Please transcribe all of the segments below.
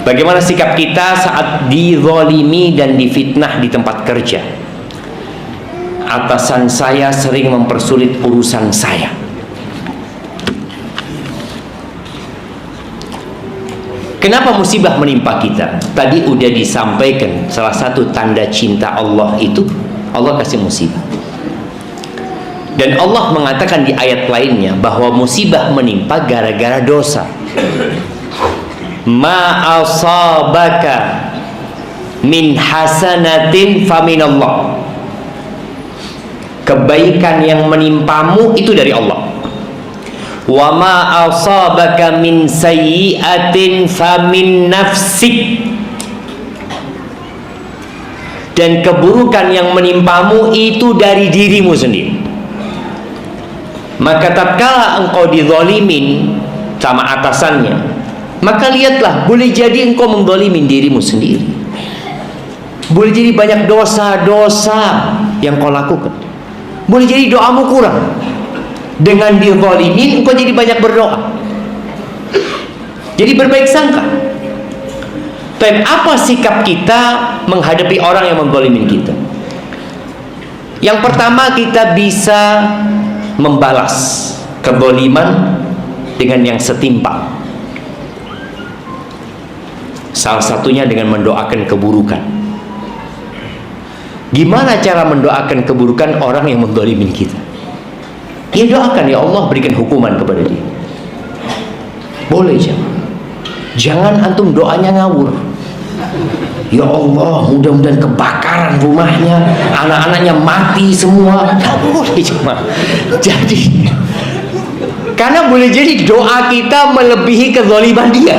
Bagaimana sikap kita saat dizalimi dan difitnah di tempat kerja? Atasan saya sering mempersulit urusan saya. Kenapa musibah menimpa kita? Tadi udah disampaikan, salah satu tanda cinta Allah itu Allah kasih musibah. Dan Allah mengatakan di ayat lainnya bahwa musibah menimpa gara-gara dosa. Ma asabaka min hasanatin faminallah. Kebaikan yang menimpamu itu dari Allah. Wa ma asabaka min sayyi'atin famin nafsik. Dan keburukan yang menimpamu itu dari dirimu sendiri. Maka tatkala engkau dizalimin sama atasannya, maka lihatlah, boleh jadi engkau menzalimin dirimu sendiri. Boleh jadi banyak dosa-dosa yang kau lakukan. Boleh jadi doamu kurang. Dengan dizalimin engkau jadi banyak berdoa. Jadi berbaik sangka. Dan apa sikap kita menghadapi orang yang menzalimin kita? Yang pertama, kita bisa membalas kezaliman dengan yang setimpal. Salah satunya dengan mendoakan keburukan. Gimana cara mendoakan keburukan orang yang menzalimin kita? Ya doakan, ya Allah berikan hukuman kepada dia. Boleh jangan antum doanya ngawur. Ya Allah, mudah-mudahan kebakaran rumahnya, anak-anaknya mati semua. Nggak boleh cuma. Jadi, karena boleh jadi doa kita melebihi kezaliman dia.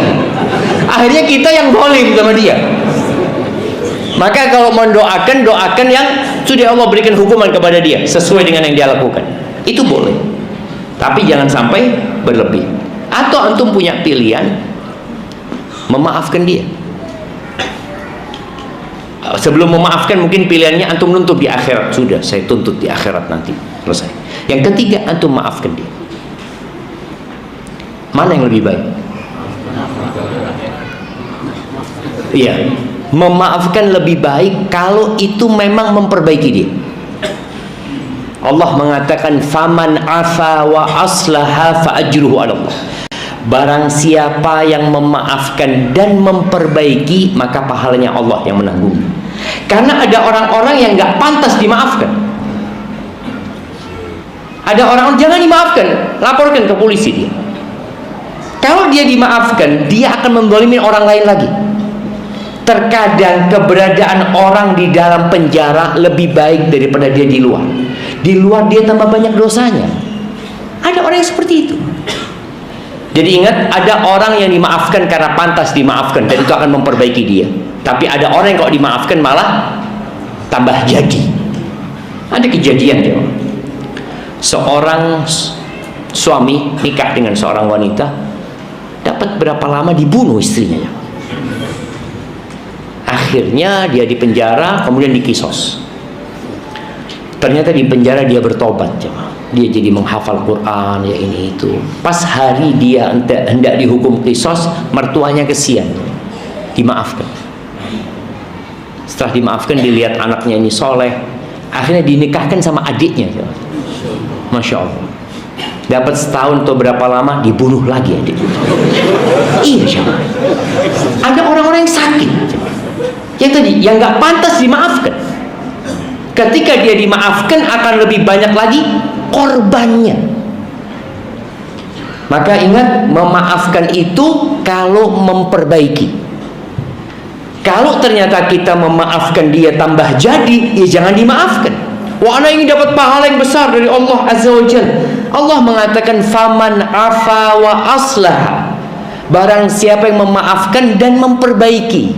Akhirnya kita yang zalim sama dia. Maka kalau mendoakan, doakan yang sudah Allah berikan hukuman kepada dia sesuai dengan yang dia lakukan. Itu boleh. Tapi jangan sampai berlebih. Atau antum punya pilihan memaafkan dia. Sebelum memaafkan, mungkin pilihannya antum nuntut di akhirat. Sudah, saya tuntut di akhirat nanti. Selesai. Yang ketiga, antum maafkan dia. Mana yang lebih baik? Iya, memaafkan lebih baik kalau itu memang memperbaiki dia. Allah mengatakan faman afa wa aslaha fa ajruhu 'ala Allah. Barang siapa yang memaafkan dan memperbaiki, maka pahalanya Allah yang menanggung. Karena ada orang-orang yang nggak pantas dimaafkan. Ada orang jangan dimaafkan, laporkan ke polisi dia. Kalau dia dimaafkan, dia akan menzalimi orang lain lagi. Terkadang keberadaan orang di dalam penjara lebih baik daripada dia di luar. Di luar dia tambah banyak dosanya. Ada orang yang seperti itu. Jadi ingat, ada orang yang dimaafkan karena pantas dimaafkan dan itu akan memperbaiki dia. Tapi ada orang yang kalau dimaafkan malah tambah jadi. Ada kejadian ya. Seorang suami nikah dengan seorang wanita, dapat berapa lama dibunuh istrinya. Akhirnya dia dipenjara, kemudian dikisos. Ternyata di penjara dia bertobat, dia jadi menghafal Quran, ya ini itu. Pas hari dia hendak dihukum kisos, mertuanya kesian, dimaafkan. Setelah dimaafkan, dilihat anaknya ini soleh, akhirnya dinikahkan sama adiknya. Masya Allah. Dapat setahun atau berapa lama, dibunuh lagi adik. Iya, ada orang-orang yang sakit, yang tadi yang nggak pantas dimaafkan. Ketika dia dimaafkan, akan lebih banyak lagi korbannya. Maka ingat, memaafkan itu kalau memperbaiki. Kalau ternyata kita memaafkan dia tambah jadi, ya jangan dimaafkan. Wah, anak ini dapat pahala yang besar dari Allah Azza wa Jalla. Allah mengatakan faman afa wa aslah. Barang siapa yang memaafkan dan memperbaiki.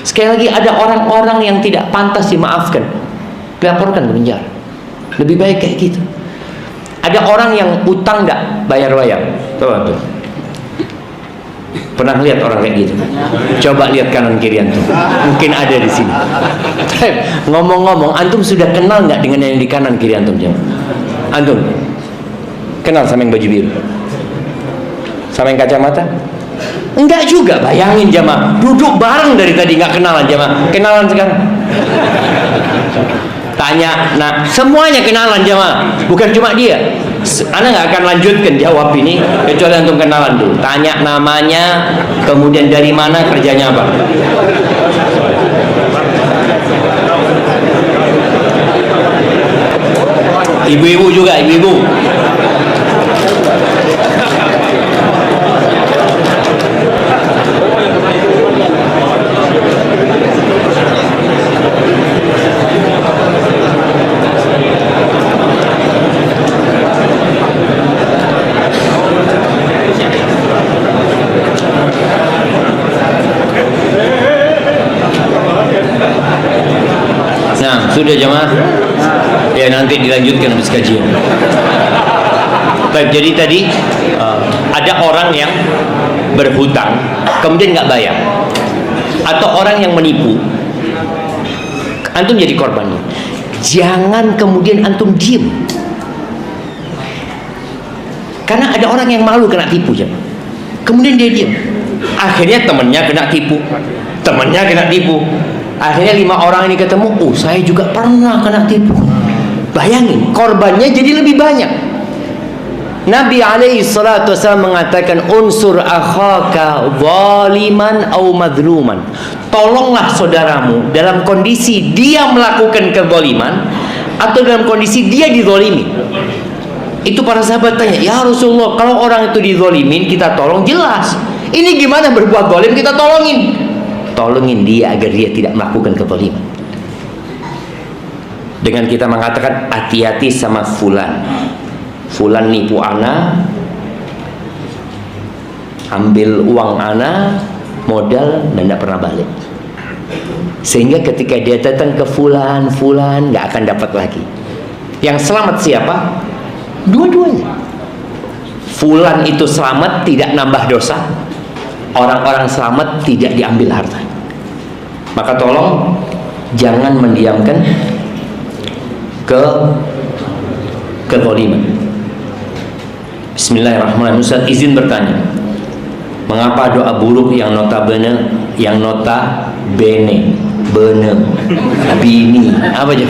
Sekali lagi, ada orang-orang yang tidak pantas dimaafkan, dilaporkan ke penjara. Lebih baik kayak gitu. Ada orang yang utang nggak bayar-bayar. Tuh. Pernah lihat orang kayak gitu? Coba lihat kanan kiri antum. Mungkin ada di sini. Ngomong-ngomong, antum sudah kenal nggak dengan yang di kanan kiri antum? Antum kenal sama yang baju biru? Sama yang kacamata? Enggak juga, bayangin jamaah, duduk bareng dari tadi nggak kenalan jamaah, kenalan sekarang. Tanya, nah semuanya kenalan jamaah, bukan cuma dia. Ana nggak akan lanjutkan jawab ini kecuali antum kenalan dulu. Tanya namanya, kemudian dari mana, kerjanya apa. Ibu-ibu juga, ibu-ibu. Nah, sudah jemaah. Ya nanti dilanjutkan habis kajian. Baik, jadi tadi ada orang yang berhutang kemudian nggak bayar, atau orang yang menipu, antum jadi korbannya. Jangan kemudian antum diem, karena ada orang yang malu kena tipu jemaah. Kemudian dia diem, akhirnya temannya kena tipu, temannya kena tipu. Akhirnya 5 orang ini ketemu, oh saya juga pernah kena tipu. Bayangin, korbannya jadi lebih banyak. Nabi SAW mengatakan, unsur akhaka zaliman au madluman. Tolonglah saudaramu dalam kondisi dia melakukan kezaliman atau dalam kondisi dia dizalimi. Itu para sahabat tanya, ya Rasulullah, kalau orang itu dizalimin kita tolong, jelas. Ini gimana berbuat zalim kita tolongin? Tolongin dia agar dia tidak melakukan kezaliman. Dengan kita mengatakan hati-hati sama fulan. Fulan nipu ana, ambil uang ana, modal, dan tidak pernah balik. Sehingga ketika dia datang ke fulan nggak akan dapat lagi. Yang selamat siapa? Dua-duanya. Fulan itu selamat, tidak nambah dosa. Orang-orang selamat, tidak diambil harta. Maka tolong jangan mendiamkan kezaliman. Bismillahirrahmanirrahim. Ustaz izin bertanya, mengapa doa buruk yang notabene bini apa aja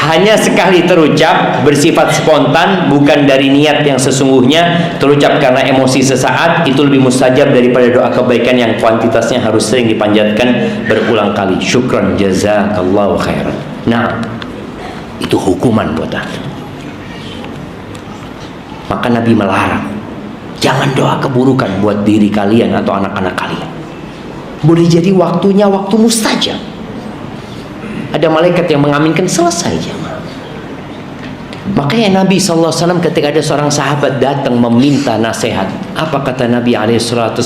hanya sekali terucap, bersifat spontan, bukan dari niat yang sesungguhnya, terucap karena emosi sesaat, itu lebih mustajab daripada doa kebaikan yang kuantitasnya harus sering dipanjatkan berulang kali. Syukran jazakallahu khairan. Nah, itu hukuman buat anda. Maka Nabi melarang, jangan doa keburukan buat diri kalian atau anak-anak kalian. Boleh jadi waktunya waktu mustajab. Ada malaikat yang mengaminkan, selesai jemaah. Makanya Nabi SAW ketika ada seorang sahabat datang meminta nasihat, apa kata Nabi SAW?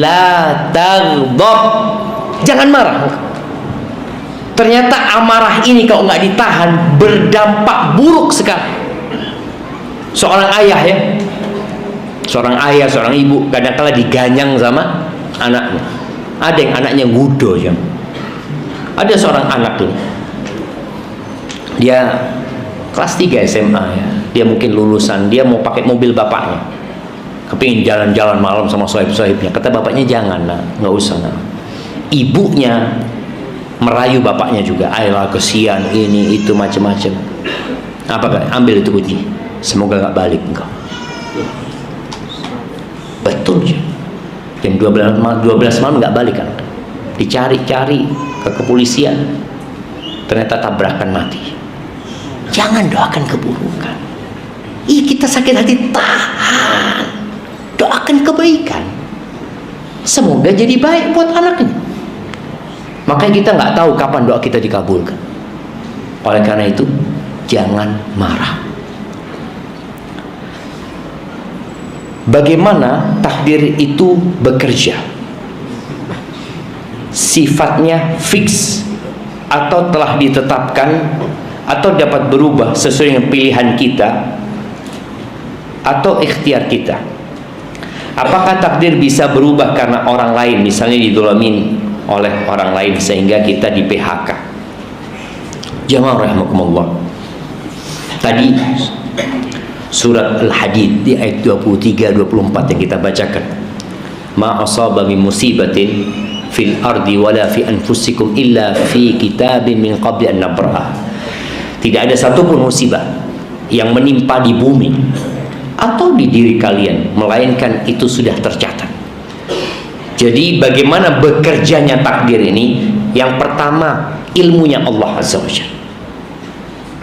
La taghdab, jangan marah. Ternyata amarah ini kalau nggak ditahan berdampak buruk sekali. Seorang ayah ya, seorang ibu kadang-kala diganyang sama anaknya. Ada yang anaknya ngudo ya. Ada seorang anak tuh, dia kelas 3 SMA ya. Dia mungkin lulusan, dia mau pakai mobil bapaknya. Kepingin jalan-jalan malam sama sohib-sohibnya. Kata bapaknya, jangan nak, nggak usah nak. Ibunya merayu bapaknya juga, ayolah kesian ini itu macam-macam. Apa kak? Ambil itu kunci, semoga nggak balik engkau. Betul ya. Jam 12 malam nggak balik kan? Dicari-cari ke kepolisian, ternyata tabrakan mati. Jangan doakan keburukan. Kita sakit hati, tahan. Doakan kebaikan. Semoga jadi baik buat anaknya. Makanya kita nggak tahu kapan doa kita dikabulkan. Oleh karena itu, jangan marah. Bagaimana takdir itu bekerja? Sifatnya fix atau telah ditetapkan atau dapat berubah sesuai dengan pilihan kita atau ikhtiar kita. Apakah takdir bisa berubah karena orang lain misalnya didolamin oleh orang lain sehingga kita di PHK? Jamaah rahimakumullah. Tadi surat Al-Hadid di ayat 23-24 yang kita bacakan. ma asaba min musibatin fil ardi wala fi anfusikum illa fi kitabin min qabli an nabra'ah. Tidak ada satupun musibah yang menimpa di bumi atau di diri kalian melainkan itu sudah tercatat. Jadi bagaimana bekerjanya takdir ini? Yang pertama, ilmunya Allah Azza wa Jalla.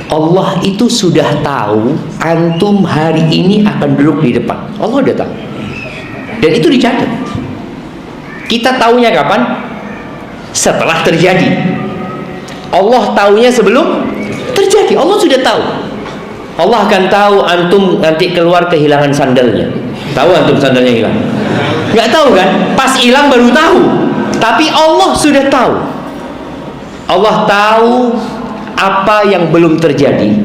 Allah itu sudah tahu antum hari ini akan duduk di depan. Allah udah tahu. Dan itu dicatat. Kita tahunya kapan? Setelah terjadi. Allah tahunya sebelum terjadi. Allah sudah tahu. Allah akan tahu antum nanti keluar kehilangan sandalnya. Tahu antum sandalnya hilang? Nggak tahu kan? Pas hilang baru tahu. Tapi Allah sudah tahu. Allah tahu apa yang belum terjadi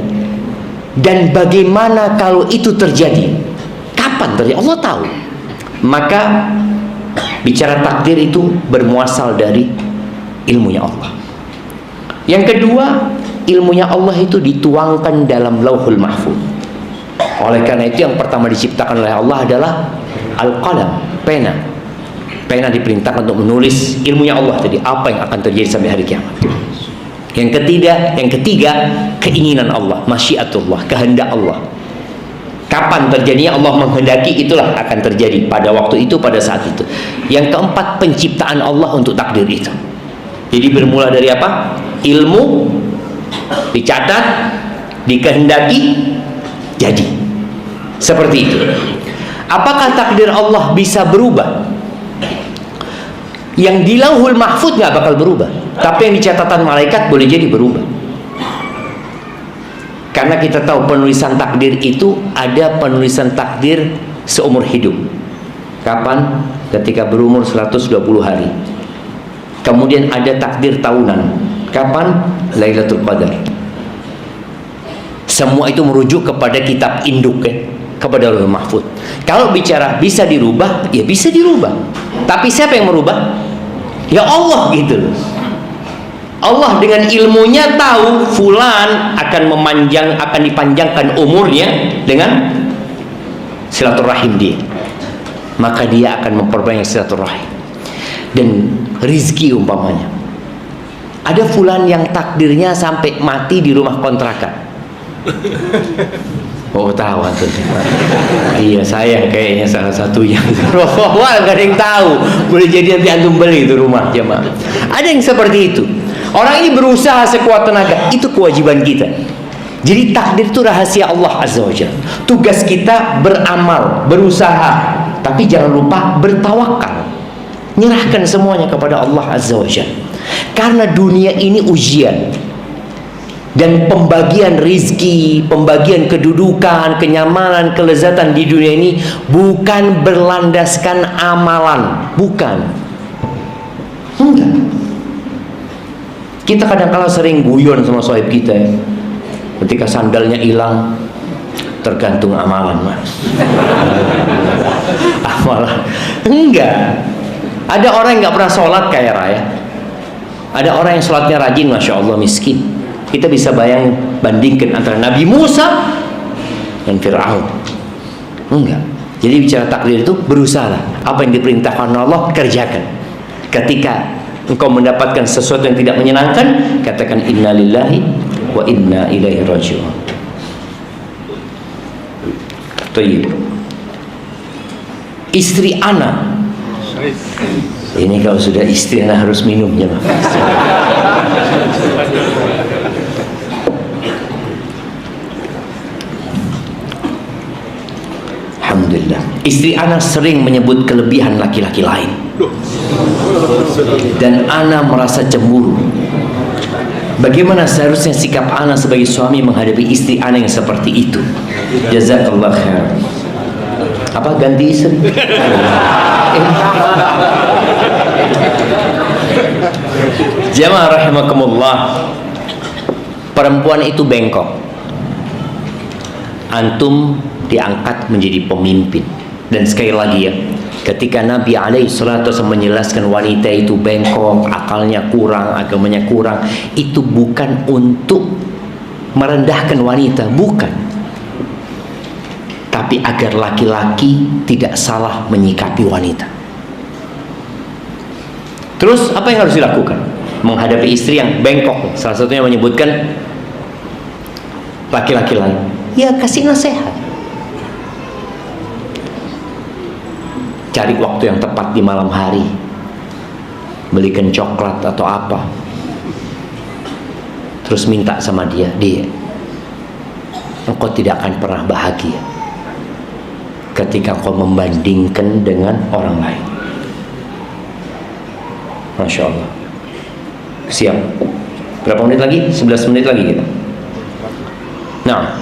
dan bagaimana kalau itu terjadi. Kapan terjadi? Allah tahu. Maka bicara takdir itu bermuasal dari ilmunya Allah. Yang kedua, ilmunya Allah itu dituangkan dalam Lauhul Mahfuz. Oleh karena itu yang pertama diciptakan oleh Allah adalah Al-Qalam, pena. Pena diperintahkan untuk menulis ilmunya Allah tadi, apa yang akan terjadi sampai hari kiamat. Yang ketiga, keinginan Allah, masyiatullah, kehendak Allah. Kapan terjadinya Allah menghendaki, itulah akan terjadi pada waktu itu, pada saat itu. Yang keempat, penciptaan Allah untuk takdir itu. Jadi bermula dari apa? Ilmu dicatat, dikehendaki, jadi. Seperti itu. Apakah takdir Allah bisa berubah? Yang di Lauhul Mahfuz nggak bakal berubah, tapi yang di catatan malaikat boleh jadi berubah. Karena kita tahu penulisan takdir itu ada penulisan takdir seumur hidup. Kapan? Ketika berumur 120 hari. Kemudian ada takdir tahunan. Kapan? Lailatul Qadar. Semua itu merujuk kepada kitab induk kan? Kepada Lauhul Mahfuz. Kalau bicara bisa dirubah, ya bisa dirubah. Tapi siapa yang merubah? Ya Allah gitu. Allah dengan ilmunya tahu fulan akan dipanjangkan umurnya dengan silaturahim dia. Maka dia akan memperbanyak silaturahim. Dan rizki umpamanya. Ada fulan yang takdirnya sampai mati di rumah kontrakan. Oh tahu antum. Iya saya kayaknya salah satunya. Wah nggak ada yang tahu. Boleh jadi nanti antum beli itu rumah jemaah. Ada yang seperti itu. Orang ini berusaha sekuat tenaga. Itu kewajiban kita. Jadi takdir itu rahasia Allah Azza wa Jalla. Tugas kita beramal, berusaha, tapi jangan lupa bertawakal. Nyerahkan semuanya kepada Allah Azza wa Jalla. Karena dunia ini ujian. Dan pembagian rizki, pembagian kedudukan, kenyamanan, kelezatan di dunia ini bukan berlandaskan amalan, bukan. Enggak. Kita kadang-kala sering guyon sama sahib kita ya. Ketika sandalnya hilang, tergantung amalan mas. Amalan. Enggak. Ada orang yang nggak pernah sholat kayak Raya. Ada orang yang sholatnya rajin, masya Allah miskin. Kita bisa bandingkan antara Nabi Musa dan Fir'aun. Enggak. Jadi bicara takdir itu berusaha. Apa yang diperintahkan Allah kerjakan. Ketika engkau mendapatkan sesuatu yang tidak menyenangkan, katakan inna lillahi wa inna ilaihi raji'un. Tayyib. Istri ana. Ini kalau sudah istri ana harus minumnya. Alhamdulillah. Istri ana sering menyebut kelebihan laki-laki lain. Dan ana merasa cemburu. Bagaimana seharusnya sikap ana sebagai suami menghadapi istri ana yang seperti itu? Jazakallah khair. Apa ganti istri? Jamaah rahimakumullah. Perempuan itu bengkok. Antum diangkat menjadi pemimpin. Dan sekali lagi ya, ketika Nabi SAW menjelaskan wanita itu bengkok, akalnya kurang, agamanya kurang, itu bukan untuk merendahkan wanita, bukan. Tapi agar laki-laki tidak salah menyikapi wanita. Terus apa yang harus dilakukan menghadapi istri yang bengkok? Salah satunya menyebutkan laki-laki lain. Ya kasih nasihat. Cari waktu yang tepat di malam hari, belikan coklat atau apa, terus minta sama dia, engkau tidak akan pernah bahagia ketika engkau membandingkan dengan orang lain. Masya Allah. Siap? Berapa menit lagi? 11 menit lagi kita. Nah,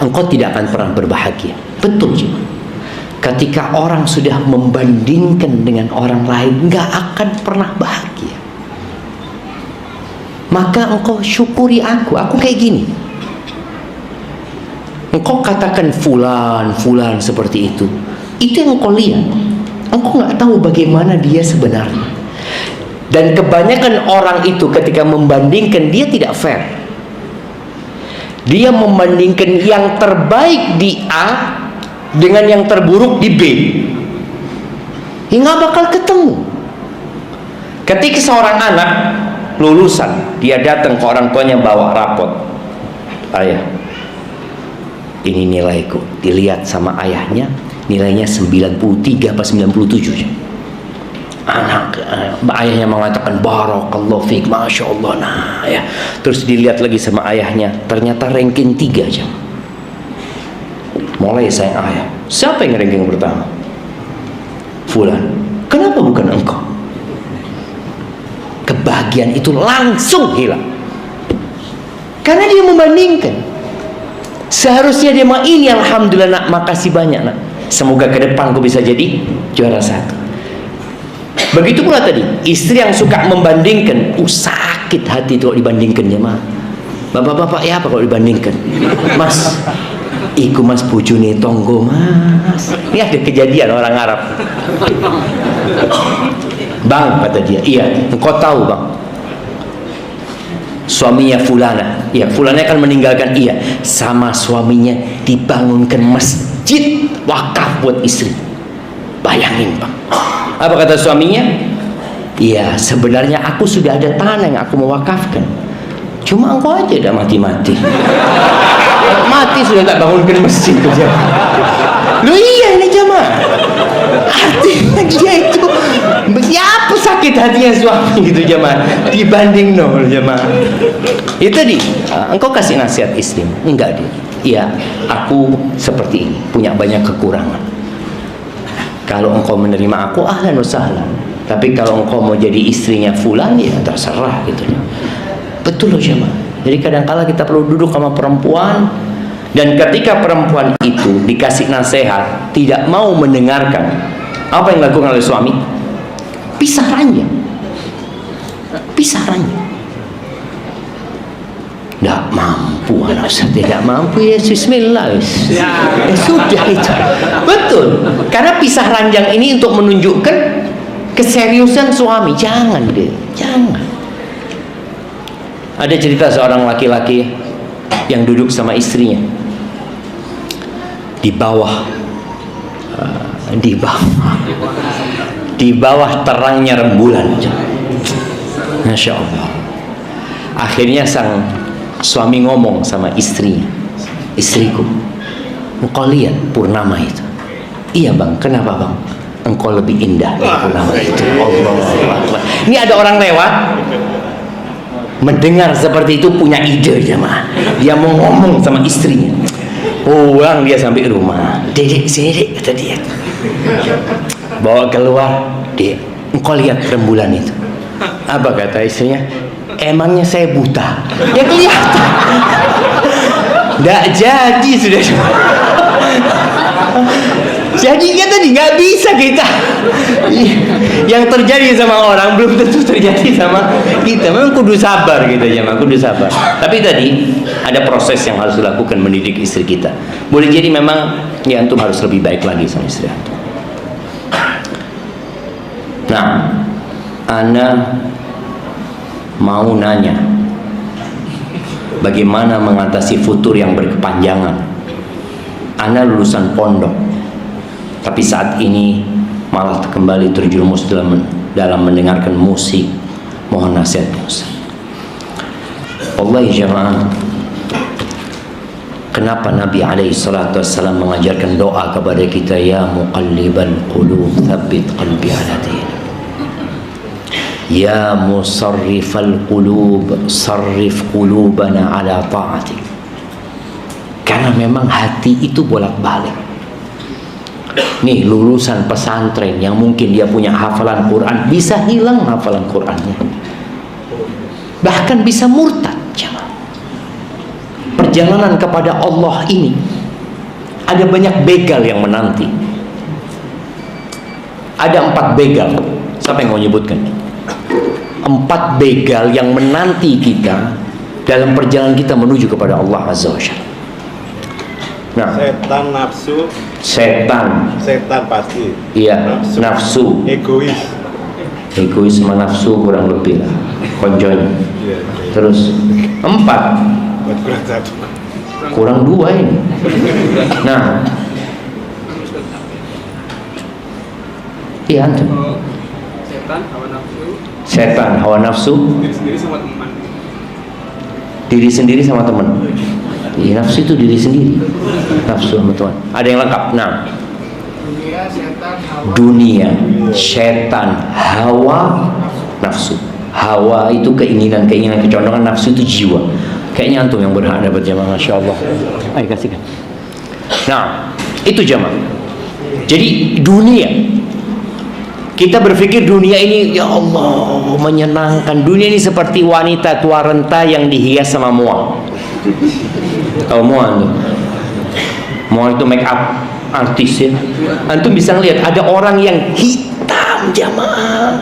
engkau tidak akan pernah berbahagia. Betul juga. Ketika orang sudah membandingkan dengan orang lain, nggak akan pernah bahagia. Maka engkau syukuri aku kayak gini. Engkau katakan fulan seperti itu yang engkau lihat. Engkau nggak tahu bagaimana dia sebenarnya. Dan kebanyakan orang itu ketika membandingkan, dia tidak fair. Dia membandingkan yang terbaik di A dengan yang terburuk di B. Nggak bakal ketemu. Ketika seorang anak lulusan, dia datang ke orang tuanya bawa rapot. Ayah, ini nilaiku. Dilihat sama ayahnya, nilainya 93 apa 97. Ayahnya mengatakan barakallahu fiik, masya Allah. Nah, ya. Terus dilihat lagi sama ayahnya, ternyata ranking 3 aja. Mulai sayang ayah. Siapa yang ranking pertama? Fulan. Kenapa bukan engkau? Kebahagiaan itu langsung hilang karena dia membandingkan. Seharusnya dia ini, alhamdulillah nak, makasih banyak nak, semoga ke depan kau bisa jadi juara 1. Begitu pula tadi istri yang suka membandingkan. Sakit hati kalau dibandingkan jemaah. Bapak-bapak ya apa kalau dibandingkan? Mas, iku mas bojone tonggo mas. Ini ada kejadian orang Arab. Bang, kata dia, iya, engkau tahu bang, suaminya fulana, iya, fulana akan meninggalkan, iya, sama suaminya dibangunkan masjid wakaf buat istri. Bayangin bang. Apa kata suaminya? Iya, sebenarnya aku sudah ada tanah yang aku mau wakafkan, cuma engkau aja udah mati-mati. Mati sudah tak bangunkan masjid kerja. Loh iya ini jemaah. Artinya dia itu, siapa sakit hatinya suami gitu jemaah, dibanding nol jemaah. Itu tadi, engkau kasih nasihat istri, enggak dia. Iya, aku seperti ini, punya banyak kekurangan. Kalau engkau menerima aku, ahlan wa sahlan. Tapi kalau engkau mau jadi istrinya fulan, ya terserah gitu. Betul loh jemaah. Jadi kadang-kala kita perlu duduk sama perempuan, dan ketika perempuan itu dikasih nasihat tidak mau mendengarkan, apa yang dilakukan oleh suami? Pisah ranjang. Pisah ranjang. Tidak mampu anak saya, tidak mampu ya bismillah. Sudah itu. Betul. Karena pisah ranjang ini untuk menunjukkan keseriusan suami. Jangan deh, jangan. Ada cerita seorang laki-laki yang duduk sama istrinya di bawah terangnya rembulan. Masya Allah. Akhirnya sang suami ngomong sama istrinya, istriku, engkau lihat purnama itu? Iya bang. Kenapa bang? Engkau lebih indah dari purnama itu. Allah. Ini ada orang lewat, mendengar seperti itu, punya ide jemaah. Dia mau ngomong sama istrinya. Pulang dia sampai rumah. Dedek sini dek, kata dia. Bawa keluar, dek, engkau lihat rembulan itu? Apa kata istrinya? Emangnya saya buta? Ya kelihatan. Nggak jadi sudah. Jadi kan tadi nggak bisa kita. Yang terjadi sama orang belum tentu terjadi sama kita. Memang kudu sabar gitu ya, kudu sabar. Tapi tadi ada proses yang harus dilakukan mendidik istri kita. Boleh jadi memang ya antum harus lebih baik lagi sama istri antum. Nah, ana mau nanya, bagaimana mengatasi futur yang berkepanjangan? Ana lulusan pondok, tapi saat ini malah kembali terjerumus dalam dalam mendengarkan musik. Mohon nasihatnya Ustaz. Wallahi jamaah, kenapa Nabi SAW mengajarkan doa kepada kita, ya muqallibal qulub tsabbit qalbi ala dinik, ya musarrifal qulub sarrif qulubana ala ta'atik. Karena memang hati itu bolak-balik. Nih lulusan pesantren yang mungkin dia punya hafalan Quran, bisa hilang hafalan Qurannya, bahkan bisa murtad. Perjalanan kepada Allah ini ada banyak begal yang menanti. Ada 4 begal. Siapa yang mau nyebutkan? 4 begal yang menanti kita dalam perjalanan kita menuju kepada Allah Azza wa Jalla. Nah, setan, nafsu. Setan pasti. Iya, nafsu. Egois sama nafsu kurang lebih lah konjonya. Iya. Terus 4. Kurang 2 ini. Nah, iya antum. Setan, hawa nafsu. Diri sendiri sama teman. Iya, nafsu itu diri sendiri. Nafsu sama teman. Ada yang lengkap. Nah, dunia, setan, hawa, nafsu. Hawa itu keinginan, kecondongan. Nafsu itu jiwa. Kayaknya antum yang berhak dapat jamaah, Masya Allah. Ayo kasihkan. Nah, itu jamaah. Jadi dunia, kita berpikir dunia ini, ya Allah, menyenangkan. Dunia ini seperti wanita tua renta yang dihias sama mual. Tahu mual tuh? Mual itu make up artis ya. Antum bisa ngelihat ada orang yang hitam jamaah,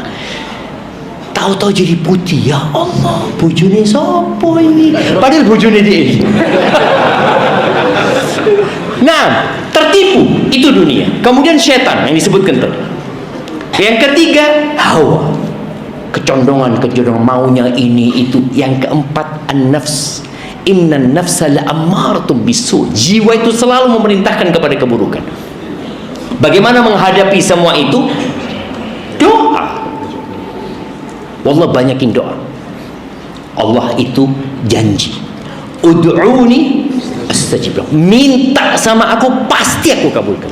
tahu-tahu jadi putih. Ya Allah, bojone sopo ini? Padahal bojone dia. Nah, tertipu itu dunia. Kemudian setan yang disebutkan tadi. Yang ketiga, hawa, kecondongan maunya ini itu. Yang keempat, an-nafs. Innan nafsa la'ammaratun bisu. Jiwa itu selalu memerintahkan kepada keburukan. Bagaimana menghadapi semua itu? Doa. Wallah, banyakin doa. Allah itu janji, ud'uni astajib lakum. Minta sama aku, pasti aku kabulkan.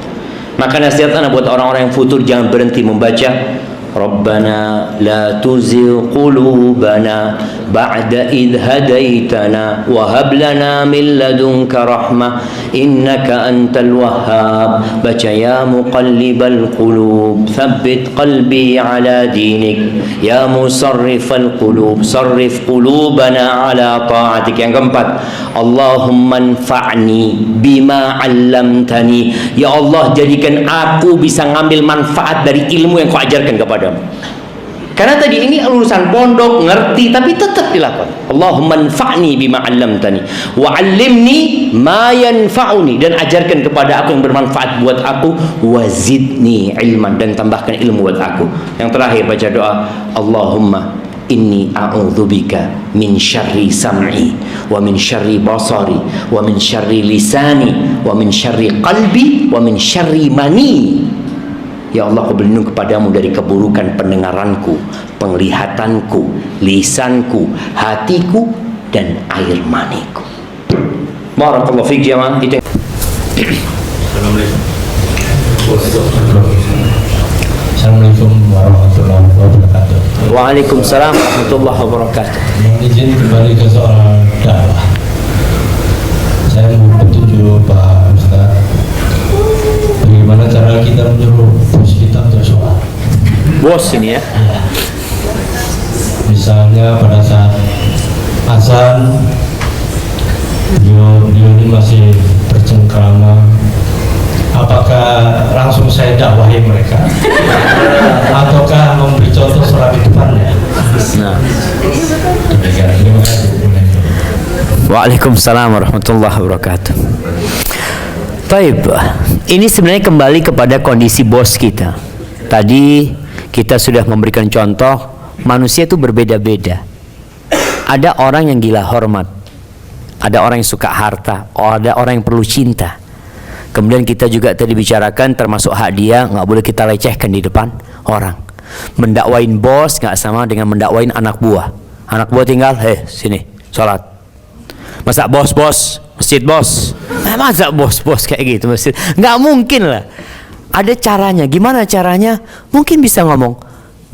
Maka nasihat ana buat orang-orang yang futur, jangan berhenti membaca Rabbana la tuzigh qulubana ba'da idh hadaitana wa hab lana min ladunka rahmah innaka antal wahhab. Baca ya muqallibal qulub tsabbit qalbi ala dinik, ya musarrifal qulub sarrif qulubana ala ta'atik. Yang keempat, Allahumma anfa'ni bima 'allamtani. Ya Allah, jadikan aku bisa ngambil manfaat dari ilmu yang kau ajarkan kepada. Karena tadi ini lulusan pondok, ngerti, tapi tetap dilakukan. Allahumma anfa'ni bima 'allamtani wa 'allimni ma yanfa'uni, dan ajarkan kepada aku yang bermanfaat buat aku, wa zidni ilman, dan tambahkan ilmu buat aku. Yang terakhir baca doa, Allahumma inni a'udzubika min syarri sam'i wa min syarri basari wa min syarri lisani wa min syarri qalbi wa min syarri mani. Ya Allah, aku berlindung kepadamu dari keburukan pendengaranku, penglihatanku, lisanku, hatiku, dan air maniku. Barakallahu fiik jamaah. Itu. Assalamualaikum warahmatullahi wabarakatuh. Waalaikumsalam warahmatullahi wabarakatuh. Mohon izin kembali ke soal dakwah. Saya mau petunjuk Pak Ustaz, bagaimana cara kita menyuruh bos kita untuk sholat. Bos ini ya. Misalnya pada saat azan, beliau ini masih bercengkrama, apakah langsung saya dakwahi mereka ataukah memberi contoh sholat di depannya? Nah. Terima kasih. Waalaikumsalam warahmatullahi wabarakatuh. Baik, ini sebenarnya kembali kepada kondisi bos kita. Tadi kita sudah memberikan contoh, manusia itu berbeda-beda. Ada orang yang gila hormat, ada orang yang suka harta, ada orang yang perlu cinta. Kemudian kita juga tadi bicarakan termasuk hak dia, nggak boleh kita lecehkan di depan orang. Mendakwain bos nggak sama dengan mendakwain anak buah. Anak buah tinggal, sini sholat. Masa bos masjid bos? Masa bos kayak gitu masjid? Nggak mungkin lah. Ada caranya. Gimana caranya? Mungkin bisa ngomong,